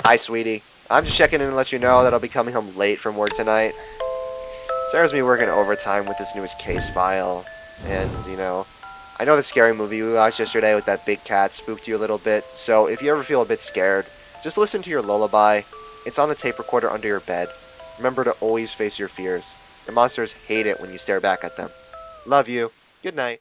Hi, sweetie. I'm just checking in to let you know that I'll be coming home late from work tonight. Sarah's been working overtime with this newest case file, and, I know the scary movie we watched yesterday with that big cat spooked you a little bit, so if you ever feel a bit scared, just listen to your lullaby. It's on the tape recorder under your bed. Remember to always face your fears. The monsters hate it when you stare back at them. Love you. Good night.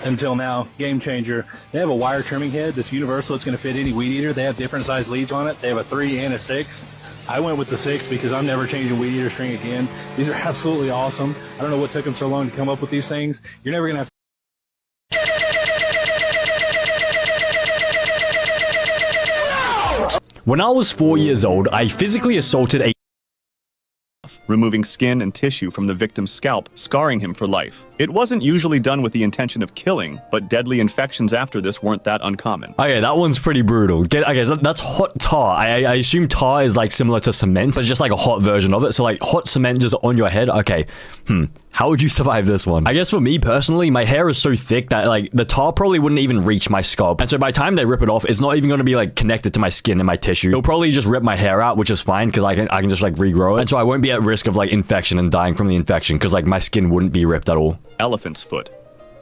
until now. Game changer. They have a wire trimming head that's universal. It's going to fit any weed eater. They have different size leads on it. They have a 3 and a 6. I went with the 6 because I'm never changing weed eater string again. These are absolutely awesome. I don't know what took them so long to come up with these things. You're never going to have When I was 4 years old, I physically assaulted a removing skin and tissue from the victim's scalp, scarring him for life. It wasn't usually done with the intention of killing, but deadly infections after this weren't that uncommon. Okay, that one's pretty brutal. Okay, that's hot tar. I assume tar is like similar to cement, but just like a hot version of it. So like hot cement just on your head. Okay, how would you survive this one? I guess for me personally, my hair is so thick that like the tar probably wouldn't even reach my scalp. And so by the time they rip it off, it's not even going to be like connected to my skin and my tissue. It'll probably just rip my hair out, which is fine because I can just like regrow it. And so I won't be at risk of like infection and dying from the infection because like my skin wouldn't be ripped at all. Elephant's foot.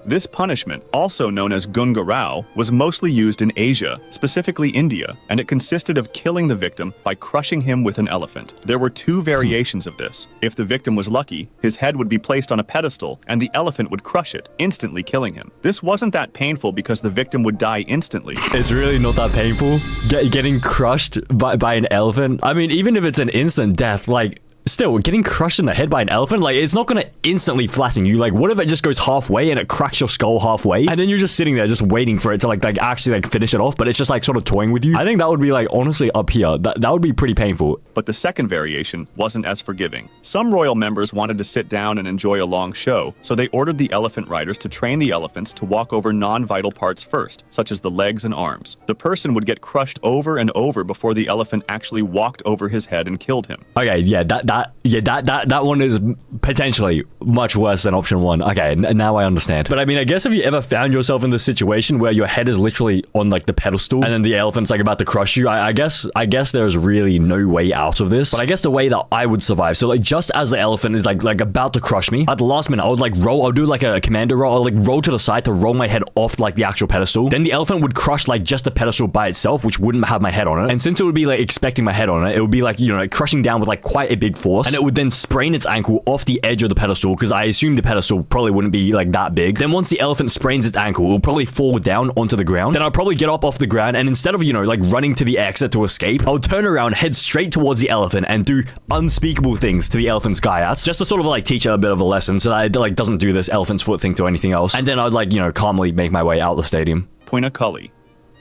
This punishment, also known as gunga rao, was mostly used in Asia, specifically India, and it consisted of killing the victim by crushing him with an elephant. There were 2 variations of this. If the victim was lucky, his head would be placed on a pedestal, and the elephant would crush it, instantly killing him. This wasn't that painful because the victim would die instantly. It's really not that painful. Getting crushed by an elephant. I mean, even if it's an instant death, like, still, getting crushed in the head by an elephant, like, it's not gonna instantly flatten you. Like, what if it just goes halfway and it cracks your skull halfway? And then you're just sitting there just waiting for it to, like actually, like, finish it off, but it's just, like, sort of toying with you. I think that would be, like, honestly, up here. That would be pretty painful. But the second variation wasn't as forgiving. Some royal members wanted to sit down and enjoy a long show, so they ordered the elephant riders to train the elephants to walk over non-vital parts first, such as the legs and arms. The person would get crushed over and over before the elephant actually walked over his head and killed him. Okay, yeah, that one is potentially much worse than option 1. Okay, now I understand. But I mean, I guess if you ever found yourself in this situation where your head is literally on like the pedestal and then the elephant's like about to crush you, I guess there's really no way out of this. But I guess the way that I would survive, so like just as the elephant is like about to crush me, at the last minute I would like roll, I'll do like a commando roll, I'll like roll to the side to roll my head off like the actual pedestal. Then the elephant would crush like just the pedestal by itself, which wouldn't have my head on it. And since it would be like expecting my head on it, it would be like, you know, like crushing down with like quite a big force. And it would then sprain its ankle off the edge of the pedestal because I assume the pedestal probably wouldn't be like that big. Then once the elephant sprains its ankle, it will probably fall down onto the ground. Then I'll probably get up off the ground, and instead of, you know, like running to the exit to escape, I'll turn around, head straight towards the elephant and do unspeakable things to the elephant's gaiats, just to sort of like teach it a bit of a lesson so that it like doesn't do this elephant's foot thing to anything else. And then I'd like, you know, calmly make my way out the stadium. Poina Cully.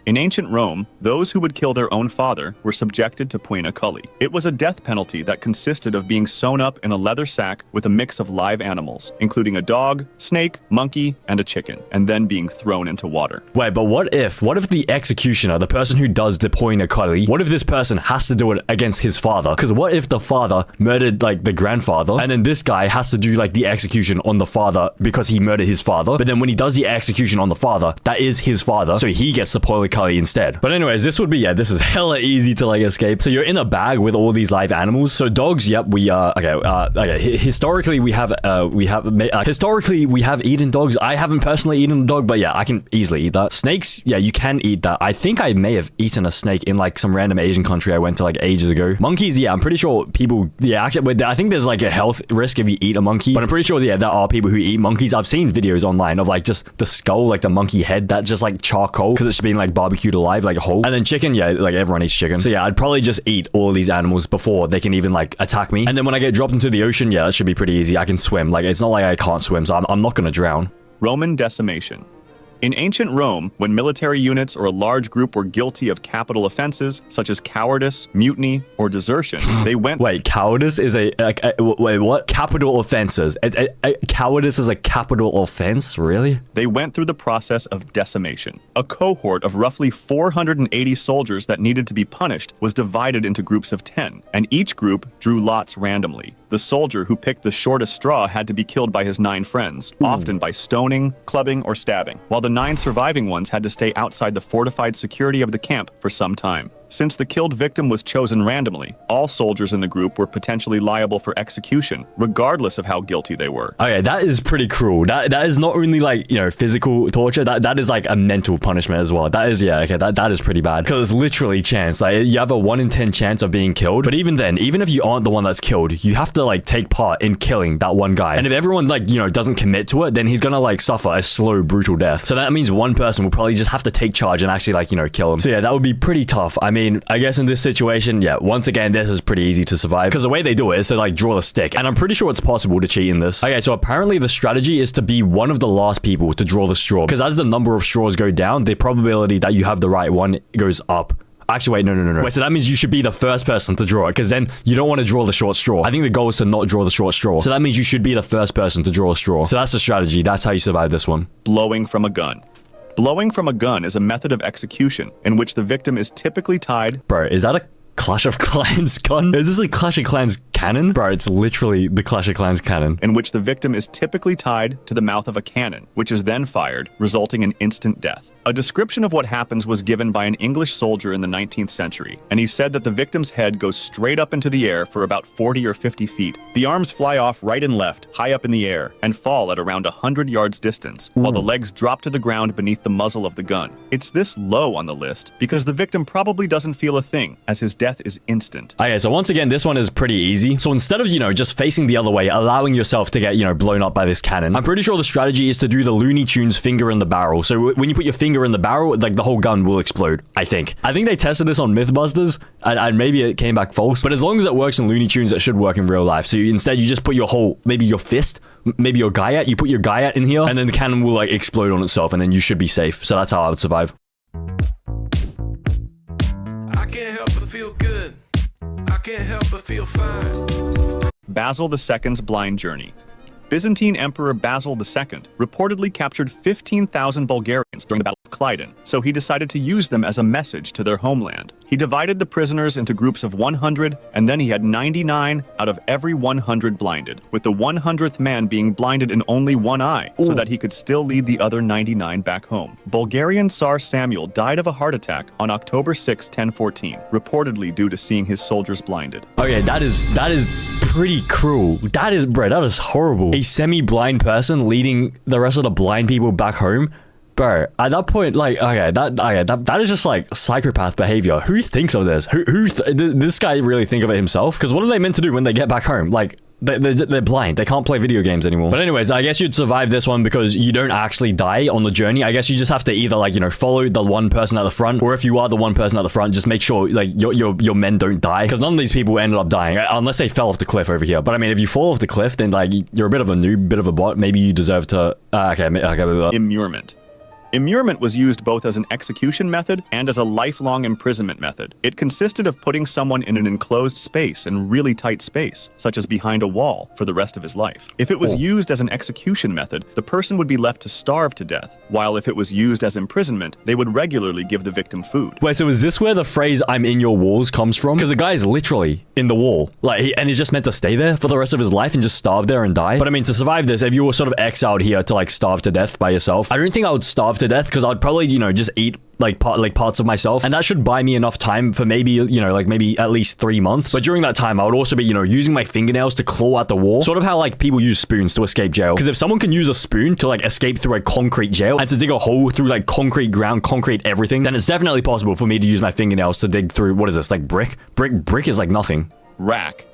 In ancient Rome, those who would kill their own father were subjected to poina culli. It was a death penalty that consisted of being sewn up in a leather sack with a mix of live animals, including a dog, snake, monkey, and a chicken, and then being thrown into water. Wait, but what if the executioner, the person who does the poina culli, what if this person has to do it against his father? Because what if the father murdered like the grandfather, and then this guy has to do like the execution on the father because he murdered his father, but then when he does the execution on the father, that is his father, so he gets the poina culli instead. But anyways, this would be, yeah, this is hella easy to like escape. So you're in a bag with all these live animals. So dogs, yep, we historically we have eaten dogs. I haven't personally eaten a dog, but yeah, I can easily eat that. Snakes, yeah, you can eat that. I think I may have eaten a snake in like some random Asian country I went to like ages ago. Monkeys, yeah, I'm pretty sure people, yeah, actually, I think there's like a health risk if you eat a monkey, but I'm pretty sure, yeah, there are people who eat monkeys. I've seen videos online of like just the skull, like the monkey head, that's just like charcoal because it's been like barbecued alive, like whole. And then chicken, yeah, like everyone eats chicken. So yeah, I'd probably just eat all these animals before they can even like attack me. And then when I get dropped into the ocean, yeah, that should be pretty easy. I can swim. Like, it's not like I can't swim, so I'm not gonna drown. Roman decimation. In ancient Rome, when military units or a large group were guilty of capital offenses, such as cowardice, mutiny, or desertion, they went— Wait, cowardice is wait, what? Capital offenses. Cowardice is a capital offense? Really? They went through the process of decimation. A cohort of roughly 480 soldiers that needed to be punished was divided into groups of 10, and each group drew lots randomly. The soldier who picked the shortest straw had to be killed by his 9 friends, often by stoning, clubbing, or stabbing, while the 9 surviving ones had to stay outside the fortified security of the camp for some time. Since the killed victim was chosen randomly, all soldiers in the group were potentially liable for execution, regardless of how guilty they were. Okay, that is pretty cruel. That is not only like, you know, physical torture. That is like a mental punishment as well. That is, yeah, okay, that is pretty bad. Because it's literally chance. Like, you have a 1 in 10 chance of being killed. But even then, even if you aren't the one that's killed, you have to like take part in killing that one guy. And if everyone like, you know, doesn't commit to it, then he's gonna like suffer a slow, brutal death. So that means one person will probably just have to take charge and actually like, you know, kill him. So yeah, that would be pretty tough. I mean, I guess in this situation, yeah, once again, this is pretty easy to survive because the way they do it is to like draw the stick, and I'm pretty sure it's possible to cheat in this. Okay, so apparently the strategy is to be one of the last people to draw the straw, because as the number of straws go down, the probability that you have the right one goes up. Actually, wait, no. Wait, so that means you should be the first person to draw it, because then you don't want to draw the short straw. I think the goal is to not draw the short straw. So that means you should be the first person to draw a straw. So that's the strategy. That's how you survive this one. Blowing from a gun. Blowing from a gun is a method of execution in which the victim is typically tied. Bro, is that a Clash of Clans gun? Is this like Clash of Clans cannon? Bro, it's literally the Clash of Clans cannon. In which the victim is typically tied to the mouth of a cannon, which is then fired, resulting in instant death. A description of what happens was given by an English soldier in the 19th century, and he said that the victim's head goes straight up into the air for about 40 or 50 feet. The arms fly off right and left, high up in the air, and fall at around 100 yards distance, while the legs drop to the ground beneath the muzzle of the gun. It's this low on the list because the victim probably doesn't feel a thing, as his death is instant. Okay, so once again, this one is pretty easy. So instead of, you know, just facing the other way, allowing yourself to get, you know, blown up by this cannon, I'm pretty sure the strategy is to do the Looney Tunes finger in the barrel. So when you put your finger in the barrel, like the whole gun will explode, I think. I think they tested this on Mythbusters, and maybe it came back false, but as long as it works in Looney Tunes, it should work in real life. So instead, you just put your whole, maybe your fist, maybe your Guyat, you put your Guyat in here, and then the cannon will like explode on itself, and then you should be safe. So that's how I would survive. I can't help but feel good. I can't help but feel fine. Basil II's blind journey. Byzantine Emperor Basil II reportedly captured 15,000 Bulgarians during the Battle of Kleidan, so he decided to use them as a message to their homeland. He divided the prisoners into groups of 100, and then he had 99 out of every 100 blinded, with the 100th man being blinded in only one eye, so that he could still lead the other 99 back home. Bulgarian Tsar Samuel died of a heart attack on October 6, 1014, reportedly due to seeing his soldiers blinded. Okay, that is pretty cruel. That is horrible. A semi-blind person leading the rest of the blind people back home. Bro, at that point, like, that is just like psychopath behavior. Who thinks of this? This guy really think of it himself? Because what are they meant to do when they get back home? Like, they're blind. They can't play video games anymore. But anyways, I guess you'd survive this one because you don't actually die on the journey. I guess you just have to either, like, you know, follow the one person at the front, or if you are the one person at the front, just make sure, like, your men don't die. Because none of these people ended up dying, unless they fell off the cliff over here. But I mean, if you fall off the cliff, then, like, you're a bit of a noob, bit of a bot. Maybe you deserve to... Immurement. Immurement was used both as an execution method and as a lifelong imprisonment method. It consisted of putting someone in an enclosed space and really tight space, such as behind a wall, for the rest of his life. If it was used as an execution method, the person would be left to starve to death, while if it was used as imprisonment, they would regularly give the victim food. Wait, so is this where the phrase "I'm in your walls" comes from? Because the guy is literally in the wall, like, and he's just meant to stay there for the rest of his life and just starve there and die. But I mean, to survive this, if you were sort of exiled here to like starve to death by yourself, I don't think I would starve to death, because I'd probably, you know, just eat like parts of myself, and that should buy me enough time for maybe, you know, like maybe at least 3 months. But during that time, I would also be, you know, using my fingernails to claw at the wall, sort of how like people use spoons to escape jail. Because if someone can use a spoon to like escape through a concrete jail and to dig a hole through like concrete ground, concrete everything, then it's definitely possible for me to use my fingernails to dig through, what is this, like brick is like nothing. Rack.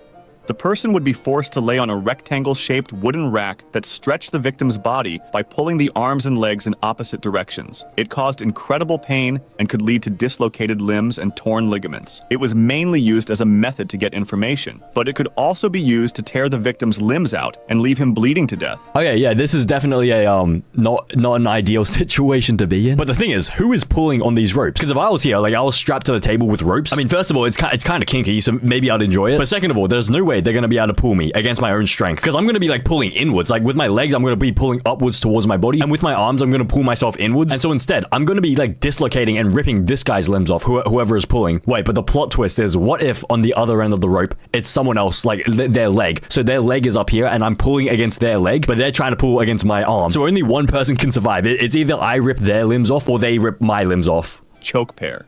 The person would be forced to lay on a rectangle-shaped wooden rack that stretched the victim's body by pulling the arms and legs in opposite directions. It caused incredible pain and could lead to dislocated limbs and torn ligaments. It was mainly used as a method to get information, but it could also be used to tear the victim's limbs out and leave him bleeding to death. Okay, yeah, this is definitely a not an ideal situation to be in. But the thing is, who is pulling on these ropes? Because if I was here, like I was strapped to the table with ropes, I mean, first of all, it's kind of kinky, so maybe I'd enjoy it. But second of all, there's no way they're going to be able to pull me against my own strength, because I'm going to be like pulling inwards. Like with my legs, I'm going to be pulling upwards towards my body, and with my arms, I'm going to pull myself inwards. And so instead, I'm going to be like dislocating and ripping this guy's limbs off, whoever is pulling. Wait, but the plot twist is, what if on the other end of the rope, it's someone else, like their leg. So their leg is up here and I'm pulling against their leg, but they're trying to pull against my arm. So only one person can survive. It's either I rip their limbs off or they rip my limbs off. Choke pear.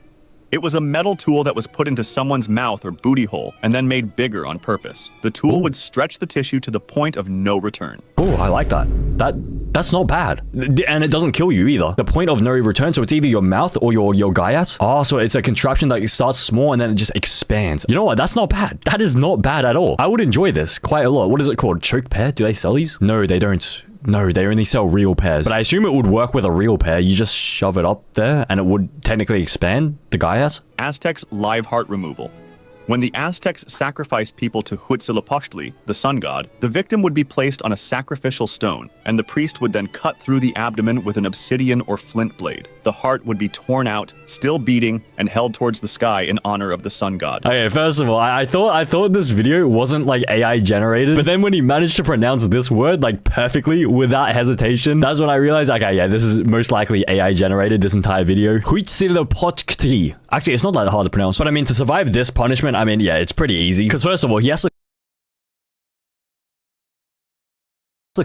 It was a metal tool that was put into someone's mouth or booty hole and then made bigger on purpose. The tool would stretch the tissue to the point of no return. Oh, I like that. That's not bad. And it doesn't kill you either. The point of no return, so it's either your mouth or your gaiat. Oh, so it's a contraption that starts small and then it just expands. You know what? That's not bad. That is not bad at all. I would enjoy this quite a lot. What is it called? Choke pear? Do they sell these? No, they don't. No, they only sell real pears. But I assume it would work with a real pear. You just shove it up there and it would technically expand the gaiat. Aztecs' live heart removal. When the Aztecs sacrificed people to Huitzilopochtli, the sun god, the victim would be placed on a sacrificial stone, and the priest would then cut through the abdomen with an obsidian or flint blade. The heart would be torn out, still beating, and held towards the sky in honor of the sun god. Okay, first of all, I thought this video wasn't like AI generated, but then when he managed to pronounce this word like perfectly without hesitation, that's when I realized, okay, yeah, this is most likely AI generated, this entire video. Huitzilopochtli. Actually, it's not that hard to pronounce, but I mean, to survive this punishment, I mean, yeah, it's pretty easy. Because first of all, he has to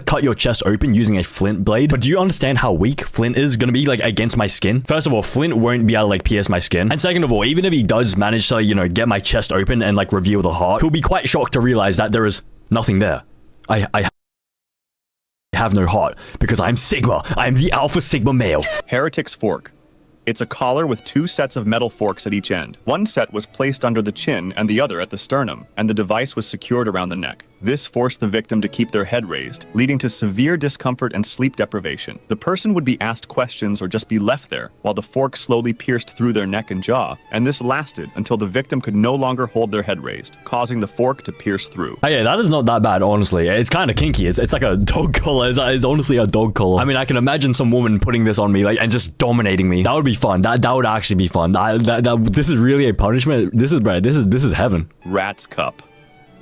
cut your chest open using a flint blade. But do you understand how weak flint is going to be like against my skin? First of all, flint won't be able to like pierce my skin. And second of all, even if he does manage to, you know, get my chest open and like reveal the heart, he'll be quite shocked to realize that there is nothing there. I have no heart because I'm Sigma. I'm the Alpha Sigma male. Heretic's fork. It's a collar with two sets of metal forks at each end. One set was placed under the chin and the other at the sternum, and the device was secured around the neck. This forced the victim to keep their head raised, leading to severe discomfort and sleep deprivation. The person would be asked questions or just be left there, while the fork slowly pierced through their neck and jaw, and this lasted until the victim could no longer hold their head raised, causing the fork to pierce through. Oh yeah, that is not that bad, honestly. It's kind of kinky. It's like a dog collar. It's honestly a dog collar. I mean, I can imagine some woman putting this on me like and just dominating me. That would be fun. That would actually be fun. This is really a punishment. This is heaven. Rat's cup.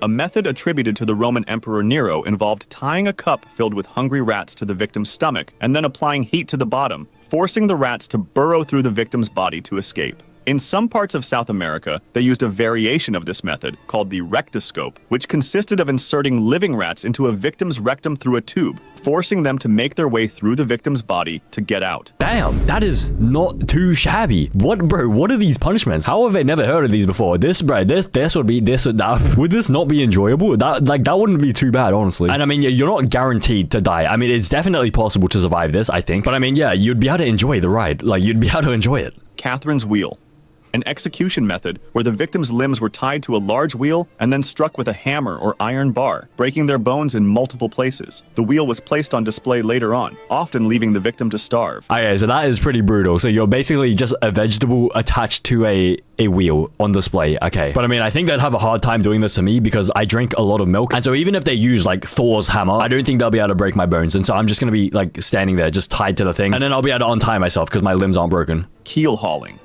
A method attributed to the Roman Emperor Nero involved tying a cup filled with hungry rats to the victim's stomach and then applying heat to the bottom, forcing the rats to burrow through the victim's body to escape. In some parts of South America, they used a variation of this method called the rectoscope, which consisted of inserting living rats into a victim's rectum through a tube, forcing them to make their way through the victim's body to get out. Damn, that is not too shabby. What are these punishments? How have I never heard of these before? Would this not be enjoyable? That wouldn't be too bad, honestly. And I mean, you're not guaranteed to die. I mean, it's definitely possible to survive this, I think. But I mean, yeah, you'd be able to enjoy the ride. Like, you'd be able to enjoy it. Catherine's wheel. An execution method where the victim's limbs were tied to a large wheel and then struck with a hammer or iron bar, breaking their bones in multiple places. The wheel was placed on display later on, often leaving the victim to starve. Okay, so that is pretty brutal. So you're basically just a vegetable attached to a wheel on display. Okay. But I mean, I think they'd have a hard time doing this to me because I drink a lot of milk. And so even if they use like Thor's hammer, I don't think they'll be able to break my bones. And so I'm just going to be like standing there just tied to the thing. And then I'll be able to untie myself because my limbs aren't broken. Keel hauling.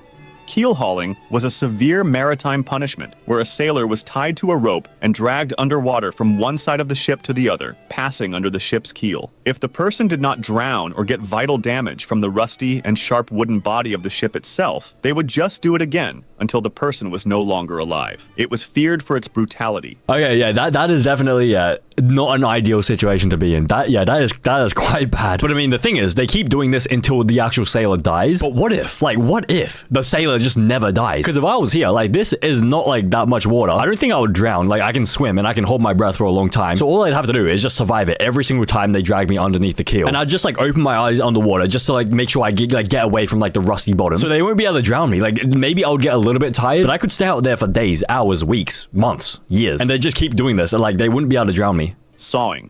Keel hauling was a severe maritime punishment where a sailor was tied to a rope and dragged underwater from one side of the ship to the other, passing under the ship's keel. If the person did not drown or get vital damage from the rusty and sharp wooden body of the ship itself, they would just do it again until the person was no longer alive. It was feared for its brutality. Okay, yeah, that is definitely not an ideal situation to be in. That is quite bad. But I mean, the thing is, they keep doing this until the actual sailor dies. But what if the sailor just never dies? Because if I was here, like, this is not like that much water. I don't think I would drown. Like, I can swim and I can hold my breath for a long time. So all I'd have to do is just survive it every single time they drag me underneath the keel. And I'd just like open my eyes underwater just to like make sure I get away from like the rusty bottom. So they won't be able to drown me. Like, maybe I would get a little bit tired, but I could stay out there for days, hours, weeks, months, years. And they just keep doing this. And like, they wouldn't be able to drown me. Sawing.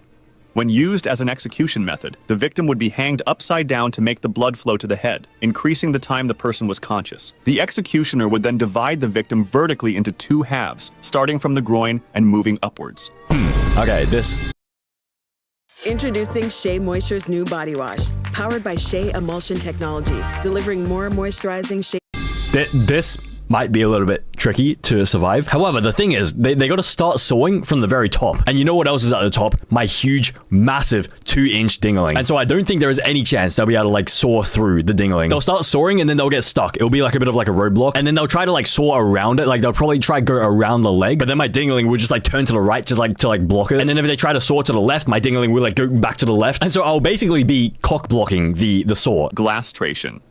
When used as an execution method, the victim would be hanged upside down to make the blood flow to the head, increasing the time the person was conscious. The executioner would then divide the victim vertically into two halves, starting from the groin and moving upwards. Okay, this... Introducing Shea Moisture's new body wash, powered by Shea Emulsion Technology, delivering more moisturizing shea. This might be a little bit tricky to survive. However, the thing is, they got to start sawing from the very top. And you know what else is at the top? My huge, massive 2-inch dingling. And so I don't think there is any chance they'll be able to like saw through the dingling. They'll start sawing and then they'll get stuck. It'll be like a bit of like a roadblock. And then they'll try to like saw around it. Like they'll probably try to go around the leg. But then my dingling would just like turn to the right to like block it. And then if they try to saw to the left, my dingling will like go back to the left. And so I'll basically be cock blocking the saw. Glastration.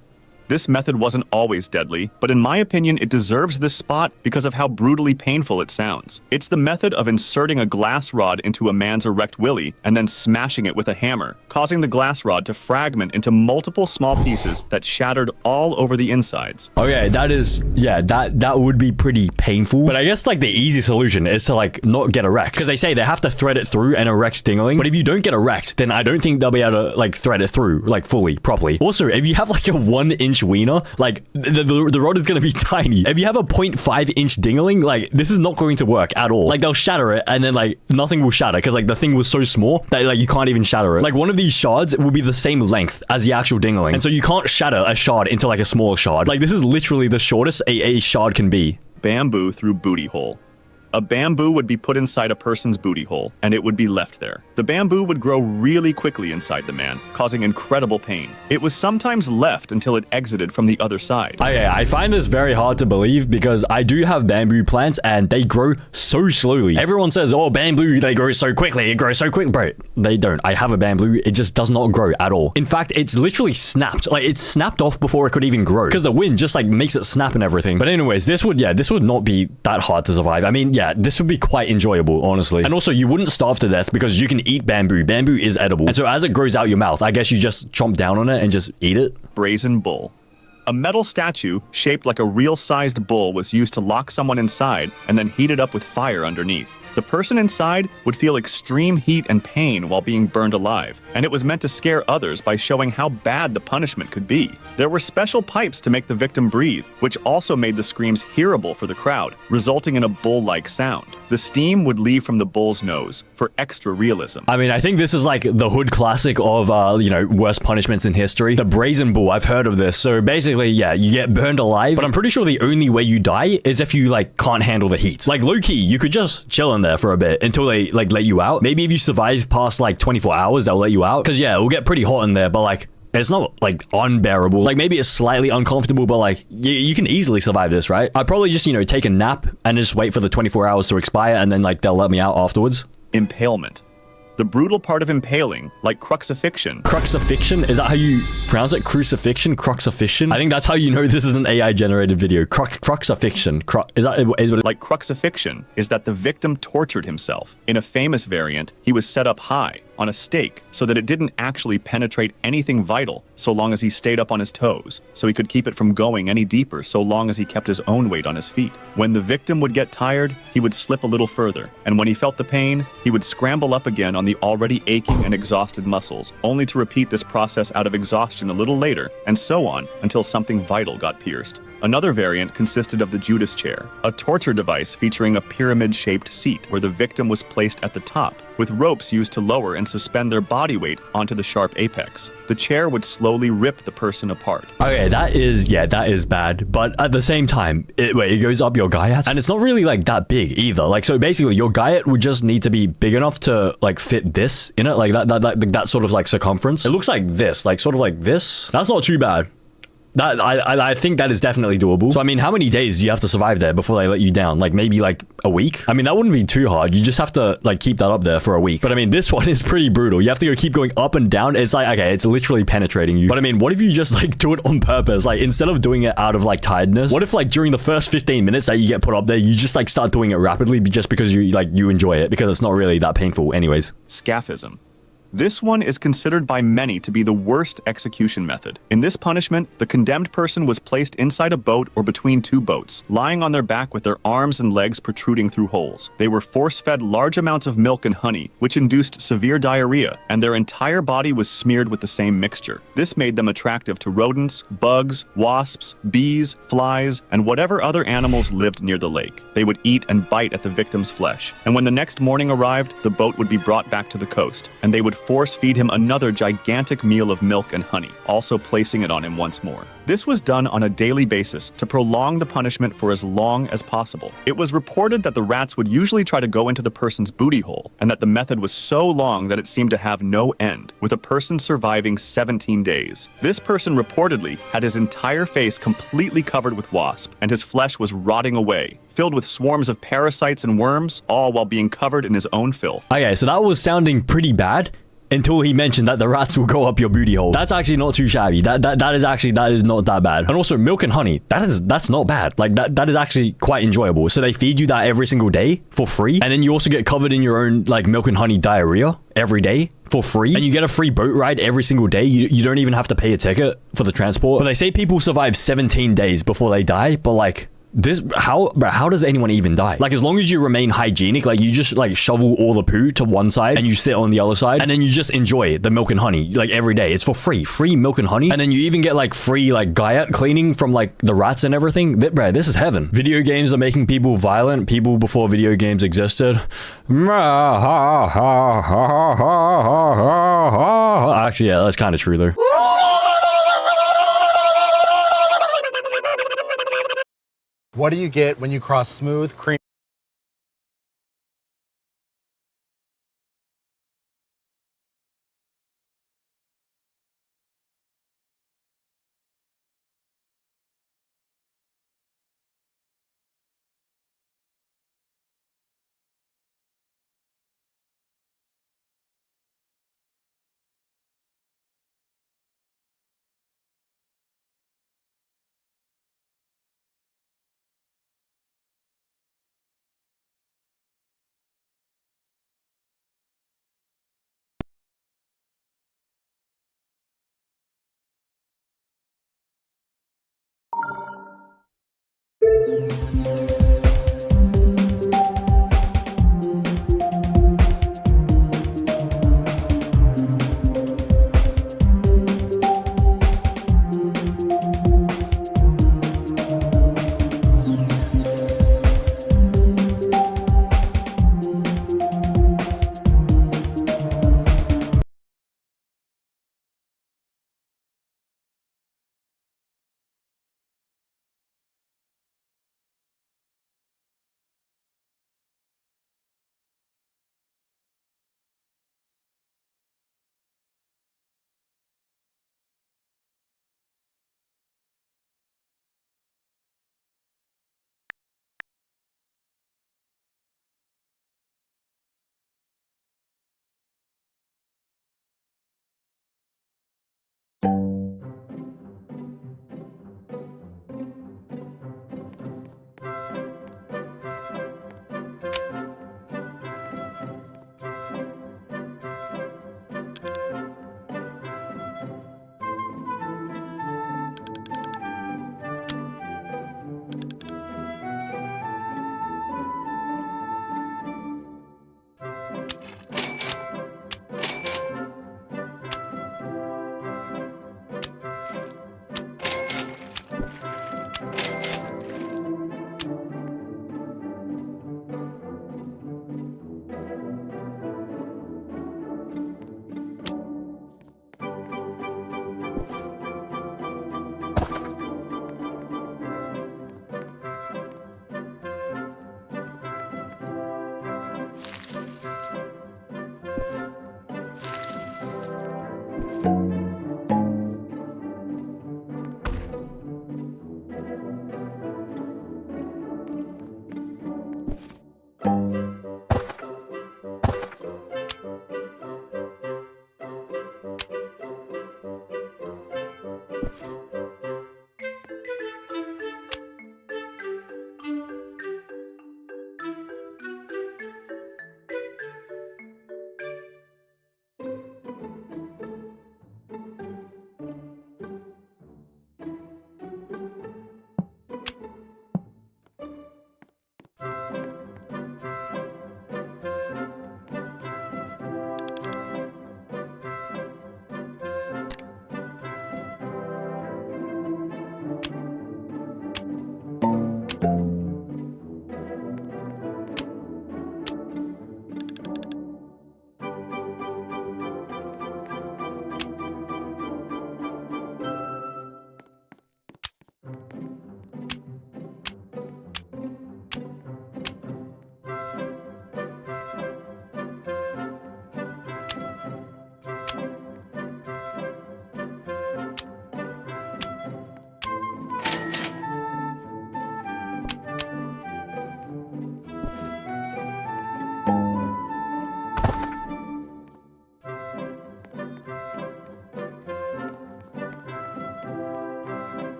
This method wasn't always deadly, but in my opinion, it deserves this spot because of how brutally painful it sounds. It's the method of inserting a glass rod into a man's erect willy and then smashing it with a hammer, causing the glass rod to fragment into multiple small pieces that shattered all over the insides. Okay, that is, yeah, that would be pretty painful. But I guess like the easy solution is to like not get erect, because they say they have to thread it through an erect dingling. But if you don't get erect, then I don't think they'll be able to like thread it through like fully, properly. Also, if you have like a 1-inch wiener, like the rod is going to be tiny. If you have a 0.5-inch dingling, like this is not going to work at all. Like they'll shatter it and then like nothing will shatter because like the thing was so small that like you can't even shatter it. Like one of these shards will be the same length as the actual dingling. And so you can't shatter a shard into like a small shard. Like this is literally the shortest a shard can be. Bamboo through booty hole. A bamboo would be put inside a person's booty hole, and it would be left there. The bamboo would grow really quickly inside the man, causing incredible pain. It was sometimes left until it exited from the other side. Okay, I find this very hard to believe because I do have bamboo plants and they grow so slowly. Everyone says, oh, bamboo, they grow so quickly. It grows so quick. Bro, they don't. I have a bamboo. It just does not grow at all. In fact, it's literally snapped. Like it's snapped off before it could even grow because the wind just like makes it snap and everything. But anyways, this would not be that hard to survive. I mean, yeah, this would be quite enjoyable, honestly. And also, you wouldn't starve to death because you can eat bamboo. Bamboo is edible. And so as it grows out your mouth, I guess you just chomp down on it and just eat it. Brazen bull. A metal statue shaped like a real-sized bull was used to lock someone inside and then heat it up with fire underneath. The person inside would feel extreme heat and pain while being burned alive, and it was meant to scare others by showing how bad the punishment could be. There were special pipes to make the victim breathe, which also made the screams hearable for the crowd, resulting in a bull-like sound. The steam would leave from the bull's nose for extra realism. I mean, I think this is like the hood classic of, worst punishments in history. The brazen bull, I've heard of this. So basically, yeah, you get burned alive, but I'm pretty sure the only way you die is if you, like, can't handle the heat. Like, low-key, you could just chill in there for a bit until they, like, let you out. Maybe if you survive past, like, 24 hours, they'll let you out. Because, yeah, it will get pretty hot in there, but, like, it's not, like, unbearable. Like, maybe it's slightly uncomfortable, but, like, you can easily survive this, right? I'd probably just, take a nap and just wait for the 24 hours to expire, and then, like, they'll let me out afterwards. Impalement. The brutal part of impaling, like crucifixion. Crucifixion? Is that how you pronounce it? Crucifixion? Crucifixion? I think that's how you know this is an AI-generated video. Crucifixion. Is that like crucifixion is that the victim tortured himself. In a famous variant, he was set up high on a stake so that it didn't actually penetrate anything vital so long as he stayed up on his toes, so he could keep it from going any deeper so long as he kept his own weight on his feet. When the victim would get tired, he would slip a little further, and when he felt the pain, he would scramble up again on the already aching and exhausted muscles, only to repeat this process out of exhaustion a little later, and so on until something vital got pierced. Another variant consisted of the Judas chair, a torture device featuring a pyramid-shaped seat where the victim was placed at the top, with ropes used to lower and suspend their body weight onto the sharp apex. The chair would slowly rip the person apart. Okay, that is bad. But at the same time, it goes up your guyat, and it's not really like that big either. Like, so basically, your guyat would just need to be big enough to like fit this in it, like that sort of like circumference. It looks like this, like sort of like this. That's not too bad. That I think that is definitely doable. So I mean, how many days do you have to survive there before they let you down? Like maybe like a week? I mean, that wouldn't be too hard. You just have to like keep that up there for a week. But I mean, this one is pretty brutal. You have to keep going up and down. It's like, okay, it's literally penetrating you. But I mean, what if you just like do it on purpose? Like instead of doing it out of like tiredness, what if like during the first 15 minutes that you get put up there, you just like start doing it rapidly just because you enjoy it, because it's not really that painful anyways. Scaphism. This one is considered by many to be the worst execution method. In this punishment, the condemned person was placed inside a boat or between two boats, lying on their back with their arms and legs protruding through holes. They were force-fed large amounts of milk and honey, which induced severe diarrhea, and their entire body was smeared with the same mixture. This made them attractive to rodents, bugs, wasps, bees, flies, and whatever other animals lived near the lake. They would eat and bite at the victim's flesh, and when the next morning arrived, the boat would be brought back to the coast, and they would force-feed him another gigantic meal of milk and honey, also placing it on him once more. This was done on a daily basis to prolong the punishment for as long as possible. It was reported that the rats would usually try to go into the person's booty hole, and that the method was so long that it seemed to have no end, with a person surviving 17 days. This person reportedly had his entire face completely covered with wasp, and his flesh was rotting away, filled with swarms of parasites and worms, all while being covered in his own filth. Okay, so that was sounding pretty bad. until he mentioned that the rats will go up your booty hole. That's actually not too shabby. That is not that bad. And also milk and honey, that's not bad. Like that is actually quite enjoyable. So they feed you that every single day for free, and then you also get covered in your own like milk and honey diarrhea every day for free, and you get a free boat ride every single day. You don't even have to pay a ticket for the transport. But they say people survive 17 days before they die, but like this, how does anyone even die? Like, as long as you remain hygienic, like you just like shovel all the poo to one side and you sit on the other side, and then you just enjoy the milk and honey like every day. It's for free milk and honey, and then you even get like free like guyot cleaning from like the rats and everything. Bruh, this is heaven. Video games are making people violent. People before video games existed. Actually, yeah, that's kind of true though. What do you get when you cross smooth, cream?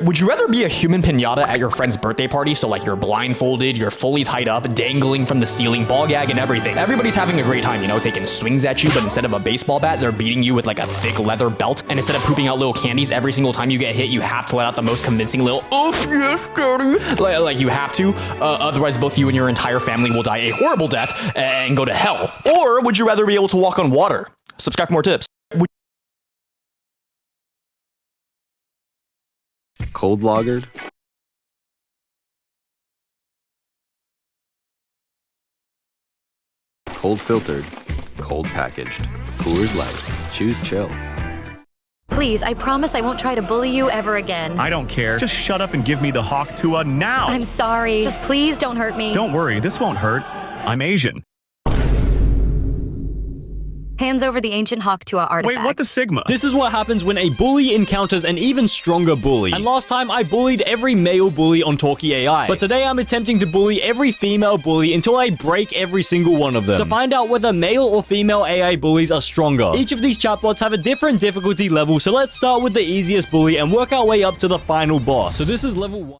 Would you rather be a human piñata at your friend's birthday party, so like you're blindfolded, you're fully tied up, dangling from the ceiling, ball gag and everything? Everybody's having a great time, you know, taking swings at you, but instead of a baseball bat, they're beating you with like a thick leather belt, and instead of pooping out little candies every single time you get hit, you have to let out the most convincing little, "Oh, yes, daddy," like you have to, otherwise both you and your entire family will die a horrible death and go to hell. Or would you rather be able to walk on water? Subscribe for more tips. Cold lagered. Cold filtered. Cold packaged. Coors Light. Choose chill. Please, I promise I won't try to bully you ever again. I don't care. Just shut up and give me the Hawk Tuah now. I'm sorry. Just please don't hurt me. Don't worry, this won't hurt. I'm Asian. Hands over the ancient Hawk Tuah artifact. Wait, what the Sigma? This is what happens when a bully encounters an even stronger bully. And last time I bullied every male bully on Talkie AI. But today I'm attempting to bully every female bully until I break every single one of them. To find out whether male or female AI bullies are stronger. Each of these chatbots have a different difficulty level, so let's start with the easiest bully and work our way up to the final boss. So this is level 1.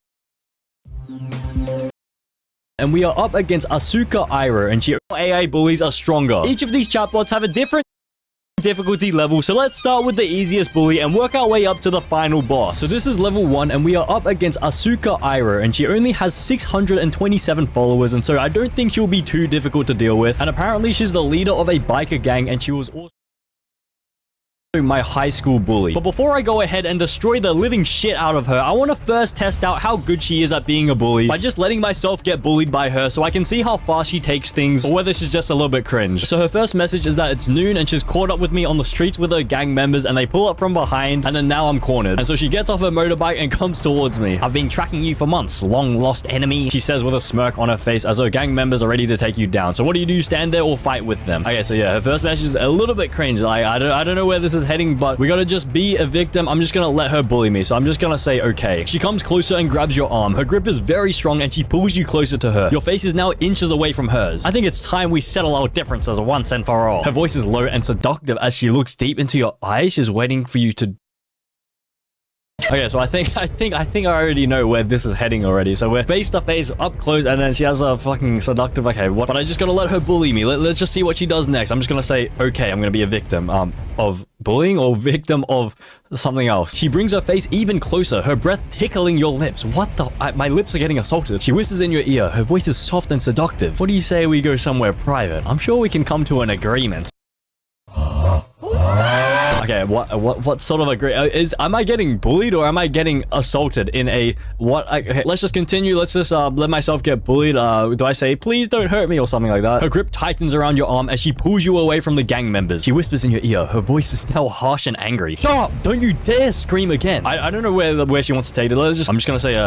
And we are up against Asuka Ira, and she AI bullies are stronger. Each of these chatbots have a different difficulty level, so let's start with the easiest bully and work our way up to the final boss. So this is level 1, and we are up against Asuka Ira, and she only has 627 followers, and so I don't think she'll be too difficult to deal with. And apparently she's the leader of a biker gang, and she was also my high school bully. But before I go ahead and destroy the living shit out of her, I want to first test out how good she is at being a bully by just letting myself get bullied by her so I can see how far she takes things or whether she's just a little bit cringe. So her first message is that it's noon and she's caught up with me on the streets with her gang members, and they pull up from behind, and then now I'm cornered. And so she gets off her motorbike and comes towards me. "I've been tracking you for months, long lost enemy," she says with a smirk on her face as her gang members are ready to take you down. So what do? Stand there or fight with them? Okay, so yeah, her first message is a little bit cringe. Like, I don't know where this is heading, but we gotta just be a victim. I'm just gonna let her bully me, so I'm just gonna say okay. She comes closer and grabs your arm. Her grip is very strong and she pulls you closer to her. Your face is now inches away from hers. "I think it's time we settle our differences once and for all." Her voice is low and seductive as she looks deep into your eyes. She's waiting for you to... Okay, so I think I already know where this is heading already. So we're face to face, up close, and then she has a fucking seductive... Okay, what? But I just gotta let her bully me. Let's just see what she does next. I'm just gonna say, okay, I'm gonna be a victim of bullying or victim of something else. She brings her face even closer, her breath tickling your lips. What the... my lips are getting assaulted. She whispers in your ear. Her voice is soft and seductive. "What do you say we go somewhere private? I'm sure we can come to an agreement." Okay, what sort of am I getting bullied or am I getting assaulted in a okay, let's just continue. Let's just let myself get bullied. Do I say please don't hurt me or something like that? Her grip tightens around your arm as she pulls you away from the gang members. She whispers in your ear. Her voice is now harsh and angry. "Shut up! Don't you dare scream again." I don't know where she wants to take it. I'm just gonna say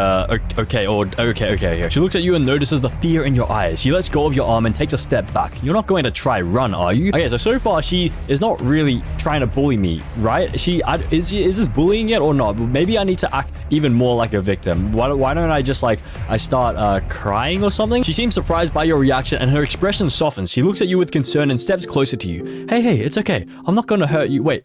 okay or okay. She looks at you and notices the fear in your eyes. She lets go of your arm and takes a step back. "You're not going to try run, are you?" Okay, so far she is not really trying to bully me, right? Is this bullying yet or not? Maybe I need to act even more like a victim. Why don't I just I start crying or something? She seems surprised by your reaction and her expression softens. She looks at you with concern and steps closer to you. Hey, it's okay. I'm not gonna hurt you. Wait,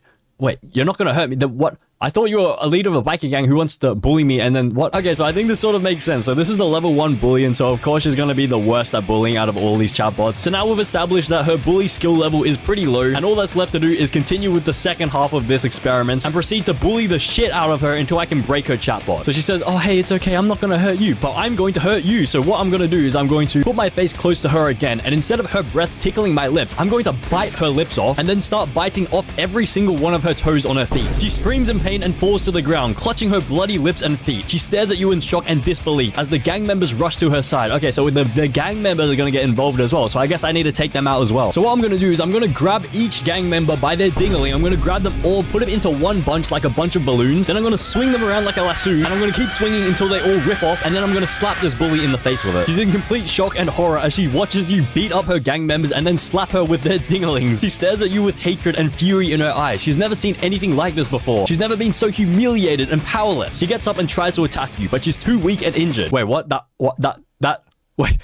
you're not gonna hurt me? What? I thought you were a leader of a biker gang who wants to bully me, and then what? Okay, so I think this sort of makes sense. So this is the level 1 bully, and so of course she's going to be the worst at bullying out of all these chatbots. So now we've established that her bully skill level is pretty low, and all that's left to do is continue with the second half of this experiment and proceed to bully the shit out of her until I can break her chatbot. So she says, "Oh, hey, it's okay. I'm not going to hurt you, but I'm going to hurt you." So what I'm going to do is I'm going to put my face close to her again, and instead of her breath tickling my lips, I'm going to bite her lips off and then start biting off every single one of her toes on her feet. She screams in pain and falls to the ground, clutching her bloody lips and feet. She stares at you in shock and disbelief as the gang members rush to her side. Okay, so the gang members are going to get involved as well, so I guess I need to take them out as well. So what I'm going to do is I'm going to grab each gang member by their dingling. I'm going to grab them all, put them into one bunch like a bunch of balloons, then I'm going to swing them around like a lasso, and I'm going to keep swinging until they all rip off, and then I'm going to slap this bully in the face with it. She's in complete shock and horror as she watches you beat up her gang members and then slap her with their dinglings. She stares at you with hatred and fury in her eyes. She's never seen anything like this before. She's never been so humiliated and powerless. She gets up and tries to attack you, but she's too weak and injured. Wait, what? Wait.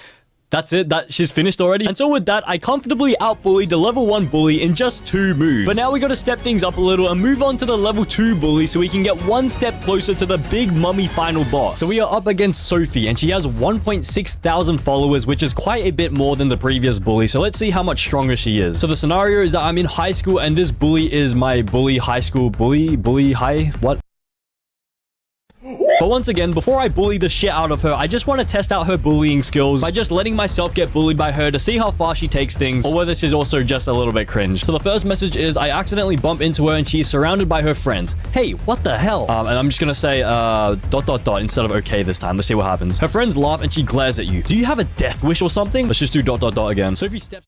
That's it. She's finished already. And so with that, I comfortably outbullied the level 1 bully in just 2 moves. But now we got to step things up a little and move on to the level 2 bully so we can get one step closer to the big mummy final boss. So we are up against Sophie, and she has 1.6 thousand followers, which is quite a bit more than the previous bully. So let's see how much stronger she is. So the scenario is that I'm in high school, and this bully is my bully high school bully high. What? But once again, before I bully the shit out of her, I just want to test out her bullying skills by just letting myself get bullied by her to see how far she takes things, or whether she's also just a little bit cringe. So the first message is I accidentally bump into her and she's surrounded by her friends. Hey, what the hell? And I'm just gonna say instead of okay this time. Let's see what happens. Her friends laugh and she glares at you. Do you have a death wish or something? Let's just do again. Sophie steps